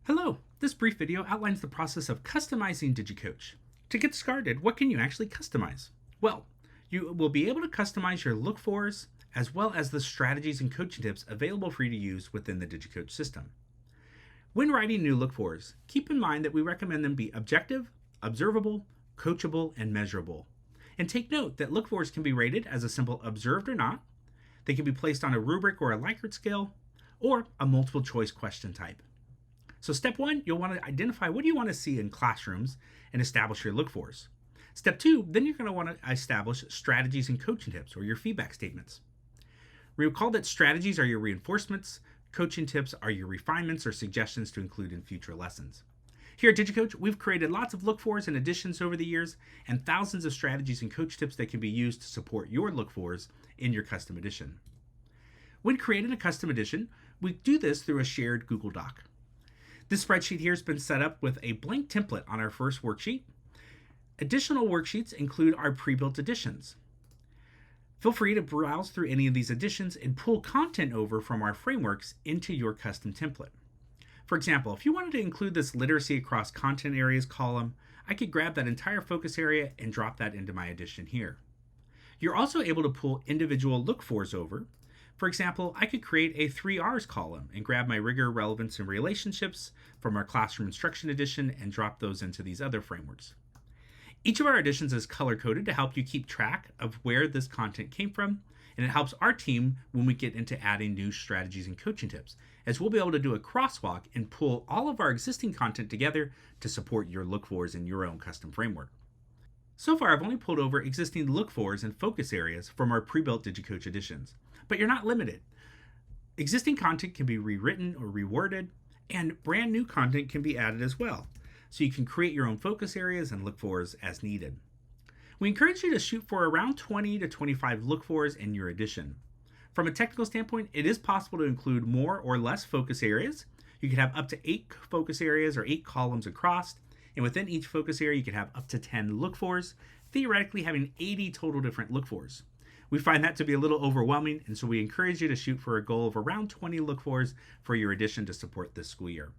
Hello, this brief video outlines the process of customizing digiCOACH. To get started, what can you actually customize? Well, you will be able to customize your look-fors as well as the strategies and coaching tips available for you to use within the digiCOACH system. When writing new look-fors, keep in mind that we recommend them be objective, observable, coachable, and measurable. And take note that look-fors can be rated as a simple observed or not, they can be placed on a rubric or a Likert scale, or a multiple choice question type. So step one, you'll want to identify what do you want to see in classrooms and establish your look-fors. Step two, then you're going to want to establish strategies and coaching tips or your feedback statements. Recall that strategies are your reinforcements, coaching tips are your refinements or suggestions to include in future lessons. Here at digiCOACH, we've created lots of look-fors and additions over the years and thousands of strategies and coach tips that can be used to support your look-fors in your custom edition. When creating a custom edition, we do this through a shared Google Doc. This spreadsheet here has been set up with a blank template on our first worksheet. Additional worksheets include our pre-built editions. Feel free to browse through any of these editions and pull content over from our frameworks into your custom template. For example, if you wanted to include this literacy across content areas column, I could grab that entire focus area and drop that into my edition here. You're also able to pull individual look-fors over. For example, I could create a 3Rs column and grab my rigor, relevance, and relationships from our classroom instruction edition and drop those into these other frameworks. Each of our editions is color-coded to help you keep track of where this content came from, and it helps our team when we get into adding new strategies and coaching tips, as we'll be able to do a crosswalk and pull all of our existing content together to support your look-fors in your own custom framework. So far, I've only pulled over existing look-fors and focus areas from our pre-built digiCOACH editions. But you're not limited. Existing content can be rewritten or reworded, and brand new content can be added as well. So you can create your own focus areas and look-fors as needed. We encourage you to shoot for around 20 to 25 look-fors in your edition. From a technical standpoint, it is possible to include more or less focus areas. You could have up to 8 focus areas or 8 columns across, and within each focus area, you could have up to 10 look-fors, theoretically having 80 total different look-fors. We find that to be a little overwhelming, and so we encourage you to shoot for a goal of around 20 look-fors for your edition to support this school year.